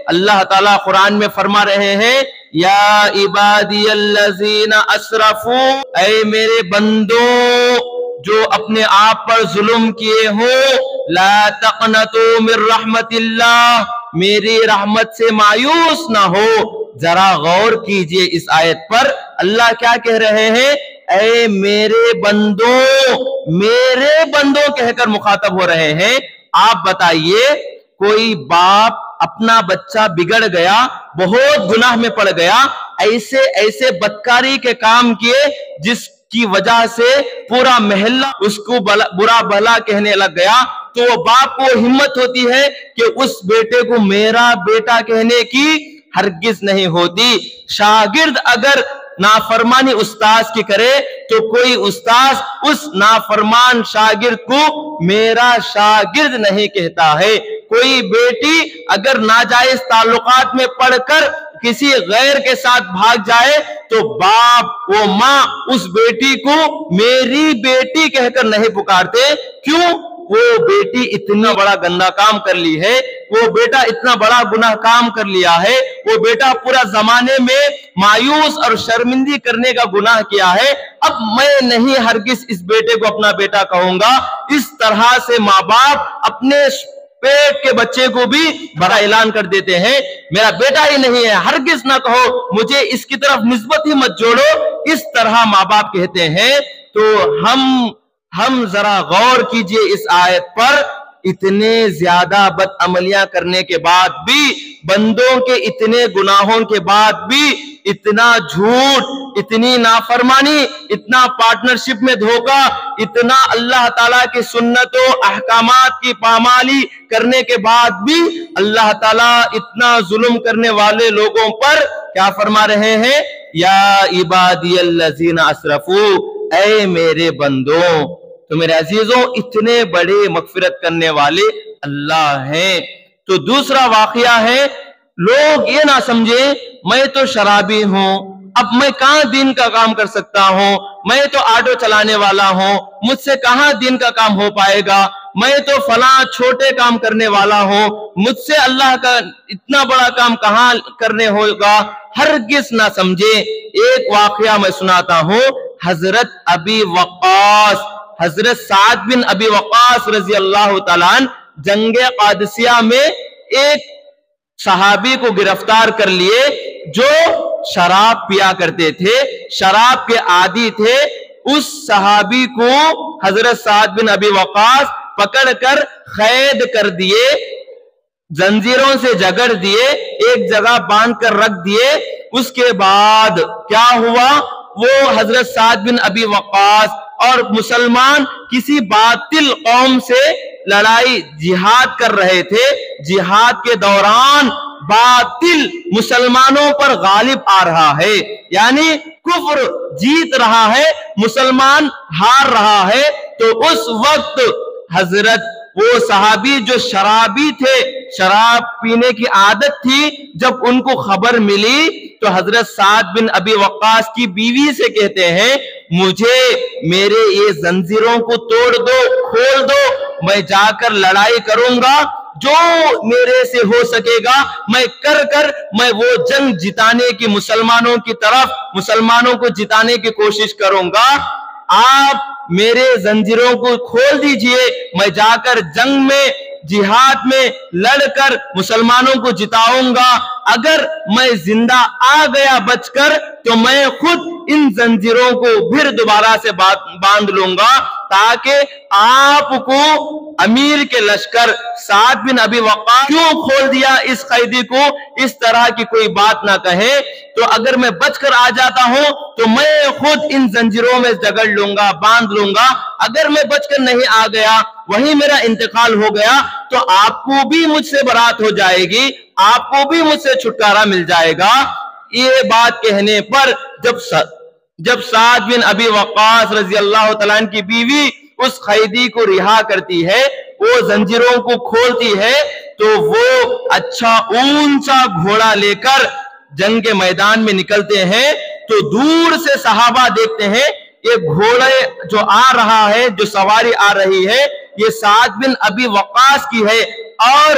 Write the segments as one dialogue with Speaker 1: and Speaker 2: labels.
Speaker 1: اللہ تعالیٰ قرآن میں فرما رہے ہیں یا عبادی الذین اسرفوا، اے میرے بندوں جو اپنے آپ پر ظلم کیے ہو، لا تقنطوا من رحمت اللہ، میری رحمت سے مایوس نہ ہو۔ ذرا غور کیجئے اس آیت پر، اللہ کیا کہہ رہے ہیں؟ اے میرے بندوں کہہ کر مخاطب ہو رہے ہیں۔ آپ بتائیے کوئی باپ اپنا بچہ بگڑ گیا، بہت گناہ میں پڑ گیا، ایسے بدکاری کے کام کیے جس کی وجہ سے پورا محلہ اس کو برا بھلا کہنے لگ گیا، تو وہ باپ کو ہمت ہوتی ہے کہ اس بیٹے کو میرا بیٹا کہنے کی ہرگز نہیں ہوتی۔ شاگرد اگر نافرمانی استاذ کی کرے تو کوئی استاذ اس نافرمان شاگرد کو میرا شاگرد نہیں کہتا ہے۔ کوئی بیٹی اگر ناجائز تعلقات میں پڑ کر کسی غیر کے ساتھ بھاگ جائے تو باپ و ماں اس بیٹی کو میری بیٹی کہہ کر نہیں پکارتے۔ کیوں؟ وہ بیٹی اتنا بڑا گندا کام کر لی ہے، وہ بیٹا اتنا بڑا گناہ کام کر لیا ہے، وہ بیٹا پورا زمانے میں مایوس اور شرمندگی کرنے کا گناہ کیا ہے، اب میں نہیں ہرگز اس بیٹے کو اپنا بیٹا کہوں گا۔ اس طرح سے ماں باپ اپنے پیٹ کے بچے کو بھی بڑا اعلان کر دیتے ہیں، میرا بیٹا ہی نہیں ہے، ہرگز نہ کہو، مجھے اس کی طرف نسبت ہی مت جوڑو، اس طرح ماں باپ کہتے ہیں۔ تو ہم ذرا غور کیجئے اس آیت پر، اتنے زیادہ بدعملیاں کرنے کے بعد بھی، بندوں کے اتنے گناہوں کے بعد بھی، اتنا جھوٹ، اتنی نافرمانی، اتنا پارٹنرشپ میں دھوکہ، اتنا اللہ تعالیٰ کی سنت و احکامات کی پامالی کرنے کے بعد بھی اللہ تعالیٰ اتنا ظلم کرنے والے لوگوں پر کیا فرما رہے ہیں؟ یا عبادی الذین اسرفوا، اے میرے بندوں۔ تو میرے عزیزوں، اتنے بڑے مغفرت کرنے والے اللہ ہیں۔ تو دوسرا واقعہ ہے، لوگ یہ نہ سمجھے میں تو شرابی ہوں، اب میں کہاں دین کا کام کر سکتا ہوں، میں تو آٹو چلانے والا ہوں، مجھ سے کہاں دین کا کام ہو پائے گا، میں تو فلاں چھوٹے کام کرنے والا ہوں، مجھ سے اللہ کا اتنا بڑا کام کہاں کرنے ہوگا۔ ہرگز نہ سمجھے۔ ایک واقعہ میں سناتا ہوں، حضرت سعد بن ابی وقاص رضی اللہ تعالیٰ عنہ جنگ قادسیہ میں ایک صحابی کو گرفتار کر لیے جو شراب پیا کرتے تھے، شراب کے عادی تھے۔ اس صحابی کو حضرت سعد بن ابی وقاص پکڑ کر قید کر دیے، زنجیروں سے جگڑ دیے، ایک جگہ باندھ کر رکھ دیے۔ اس کے بعد کیا ہوا؟ وہ حضرت سعد بن ابی وقاص اور مسلمان کسی باطل قوم سے لڑائی جہاد کر رہے تھے۔ جہاد کے دوران باطل مسلمانوں پر غالب آ رہا ہے، یعنی کفر جیت رہا ہے، مسلمان ہار رہا ہے۔ تو اس وقت حضرت وہ صحابی جو شرابی تھے، شراب پینے کی عادت تھی، جب ان کو خبر ملی تو حضرت سعد بن ابی وقاص کی بیوی سے کہتے ہیں، مجھے میرے یہ زنجیروں کو توڑ دو، کھول دو، میں جا کر لڑائی کروں گا، جو میرے سے ہو سکے گا میں وہ جنگ جتانے کی، مسلمانوں کی طرف مسلمانوں کو جتانے کی کوشش کروں گا۔ آپ میرے زنجیروں کو کھول دیجئے، میں جا کر جنگ میں، جہاد میں لڑ کر مسلمانوں کو جتاؤں گا۔ اگر میں زندہ آ گیا بچ کر تو میں خود ان زنجیروں کو پھر دوبارہ سے باندھ لوں گا، تاکہ آپ کو امیر کے لشکر سعد بن ابی وقاص کیوں کھول دیا اس قیدی کو، اس طرح کی کوئی بات نہ کہے۔ تو اگر میں بچ کر آ جاتا ہوں تو میں خود ان زنجیروں میں جگڑ لوں گا، باندھ لوں گا۔ اگر میں بچ کر نہیں آ گیا، وہیں میرا انتقال ہو گیا، تو آپ کو بھی مجھ سے برات ہو جائے گی، آپ کو بھی مجھ سے چھٹکارا مل جائے گا۔ یہ بات کہنے پر جب سعد بن ابی وقاص رضی اللہ تعالیٰ عنہ کی بیوی اس قیدی کو رہا کرتی ہے، وہ زنجیروں کو کھولتی ہے، تو وہ اچھا اونچا گھوڑا لے کر جنگ کے میدان میں نکلتے ہیں۔ تو دور سے صحابہ دیکھتے ہیں یہ گھوڑے جو آ رہا ہے، جو سواری آ رہی ہے، یہ سعد بن ابی وقاص کی ہے، اور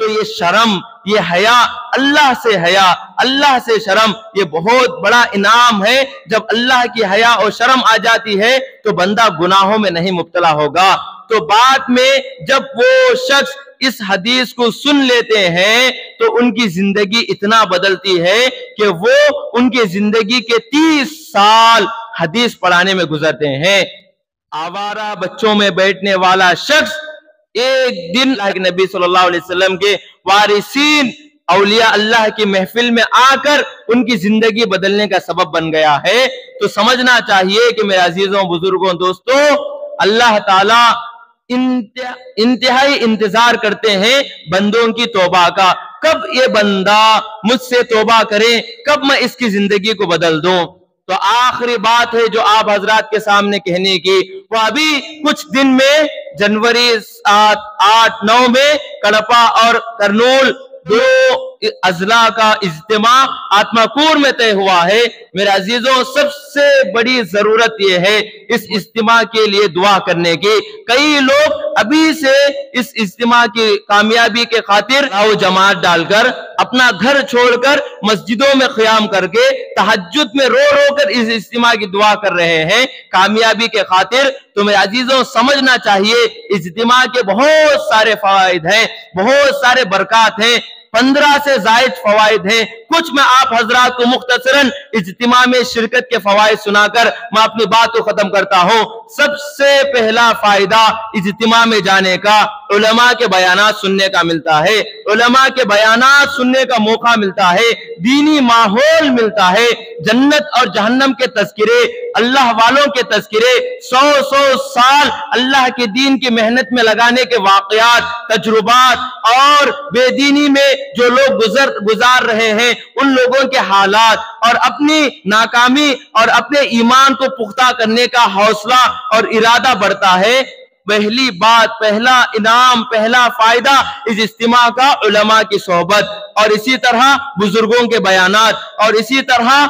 Speaker 1: تو یہ شرم، یہ حیا، اللہ سے حیا، اللہ سے شرم، یہ بہت بڑا انعام ہے۔ جب اللہ کی حیا اور شرم آ جاتی ہے تو بندہ گناہوں میں نہیں مبتلا ہوگا۔ تو بعد میں جب وہ شخص اس حدیث کو سن لیتے ہیں تو ان کی زندگی اتنا بدلتی ہے کہ وہ ان کی زندگی کے 30 سال حدیث پڑھانے میں گزرتے ہیں۔ آوارہ بچوں میں بیٹھنے والا شخص ایک دن اللہ کے نبی صلی اللہ علیہ وسلم کے وارثین اولیاء اللہ کی محفل میں آ کر ان کی زندگی بدلنے کا سبب بن گیا ہے۔ تو سمجھنا چاہیے کہ میرے عزیزوں، بزرگوں، دوستوں، اللہ تعالیٰ انتہائی انتظار کرتے ہیں بندوں کی توبہ کا۔ کب یہ بندہ مجھ سے توبہ کرے، کب میں اس کی زندگی کو بدل دوں۔ تو آخری بات ہے جو آپ حضرات کے سامنے کہنے کی، وہ ابھی کچھ دن میں جنوری 8-9 میں کڑپا اور کرنول 2 اضلاع کا اجتماع آتما پور میں طے ہوا ہے۔ میرے عزیزوں، سب سے بڑی ضرورت یہ ہے اس اجتماع کے لیے دعا کرنے کی۔ کئی لوگ ابھی سے اس اجتماع کی کامیابی کے خاطر جماعت ڈال کر، اپنا گھر چھوڑ کر مسجدوں میں قیام کر کے تہجد میں رو رو کر اس اجتماع کی دعا کر رہے ہیں کامیابی کے خاطر۔ تو میرے عزیزوں، سمجھنا چاہیے اجتماع کے بہت سارے فوائد ہیں، بہت سارے برکات ہیں، 15 سے زائد فوائد ہیں۔ کچھ میں آپ حضرات کو مختصراً اجتماع میں شرکت کے فوائد سنا کر میں اپنی بات کو ختم کرتا ہوں۔ سب سے پہلا فائدہ اجتماع میں جانے کا علماء کے بیانات سننے کا ملتا ہے، علماء کے بیانات سننے کا موقع ملتا ہے، دینی ماحول ملتا ہے، جنت اور جہنم کے تذکرے، اللہ والوں کے تذکرے، 100 سال اللہ کے دین کی محنت میں لگانے کے واقعات، تجربات، اور بے دینی میں جو لوگ گزار رہے ہیں ان لوگوں کے حالات، اور اپنی ناکامی اور اپنے ایمان کو پختہ کرنے کا حوصلہ اور ارادہ بڑھتا ہے۔ پہلی بات، پہلا انعام، پہلا فائدہ اس اجتماع کا علماء کی صحبت، اور اسی طرح بزرگوں کے بیانات، اور اسی طرح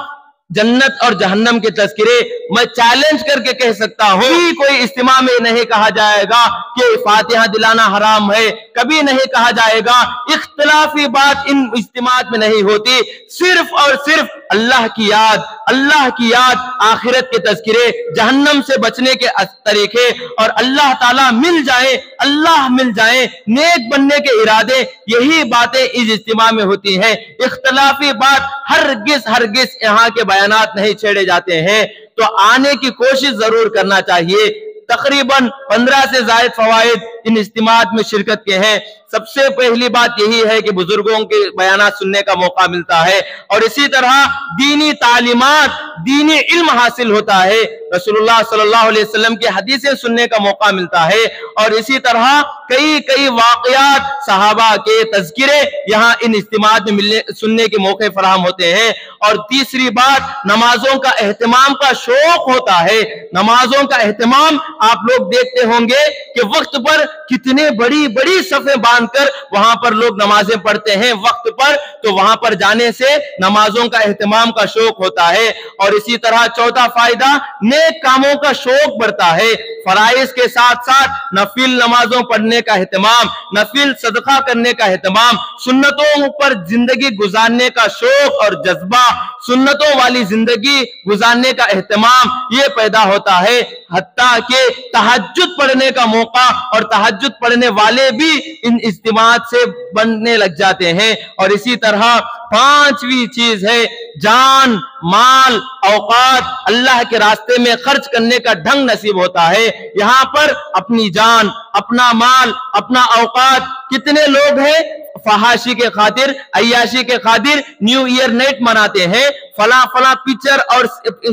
Speaker 1: جنت اور جہنم کے تذکرے۔ میں چیلنج کر کے کہہ سکتا ہوں، کوئی اجتماع میں نہیں کہا جائے گا کہ فاتحہ دلانا حرام ہے، کبھی نہیں کہا جائے گا، اختلافی بات ان اجتماعات میں نہیں ہوتی، صرف اور صرف اللہ کی یاد، اللہ کی یاد، آخرت کے تذکرے، جہنم سے بچنے کے طریقے، اور اللہ تعالیٰ مل جائے، اللہ مل جائے، نیک بننے کے ارادے، یہی باتیں اس اجتماع میں ہوتی ہیں۔ اختلافی بات ہرگز یہاں کے بیانات نہیں چھیڑے جاتے ہیں۔ تو آنے کی کوشش ضرور کرنا چاہیے۔ تقریباً 15 سے زائد فوائد ان اجتماعات میں شرکت کے ہیں۔ سب سے پہلی بات یہی ہے کہ بزرگوں کے بیانات سننے کا موقع ملتا ہے، اور اسی طرح دینی تعلیمات، دینی علم حاصل ہوتا ہے، رسول اللہ صلی اللہ علیہ وسلم کی حدیثیں سننے کا موقع ملتا ہے، اور اسی طرح کئی واقعات، صحابہ کے تذکرے یہاں ان اجتماعات میں سننے کے موقع فراہم ہوتے ہیں۔ اور تیسری بات، نمازوں کا اہتمام کا شوق ہوتا ہے۔ نمازوں کا اہتمام آپ لوگ دیکھتے ہوں گے کہ وقت پر کتنے بڑی صفیں باندھ کر وہاں پر لوگ نمازیں پڑھتے ہیں وقت پر، تو وہاں پر جانے سے نمازوں کا اہتمام کا شوق ہوتا ہے۔ اور اسی طرح چوتھا فائدہ، نیک کاموں کا شوق بڑھتا ہے۔ فرائض کے ساتھ ساتھ نفل نمازوں پڑھنے کا اہتمام، نفل صدقہ کرنے کا اہتمام، سنتوں پر زندگی گزارنے کا شوق اور جذبہ، سنتوں والی زندگی گزارنے کا اہتمام، یہ پیدا ہوتا ہے۔ حتیٰ کہ تہجد پڑھنے کا موقع اور تہجد پڑھنے والے بھی ان اجتماعات سے بننے لگ جاتے ہیں۔ اور اسی طرح پانچویں چیز ہے، جان، مال، اوقات اللہ کے راستے میں خرچ کرنے کا ڈھنگ نصیب ہوتا ہے۔ یہاں پر اپنی جان، اپنا مال، اپنا اوقات، کتنے لوگ ہیں فحاشی کے خاطر، عیاشی کے خاطر نیو ایئر نائٹ مناتے ہیں، فلاں پکچر اور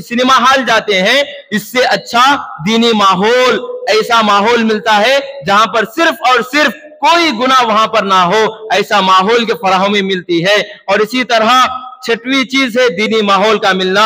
Speaker 1: سنیما ہال جاتے ہیں۔ اس سے اچھا دینی ماحول، ایسا ماحول ملتا ہے جہاں پر صرف اور صرف کوئی گناہ وہاں پر نہ ہو، ایسا ماحول کی فراہمی ملتی ہے۔ اور اسی طرح چھٹویں چیز ہے دینی ماحول کا ملنا۔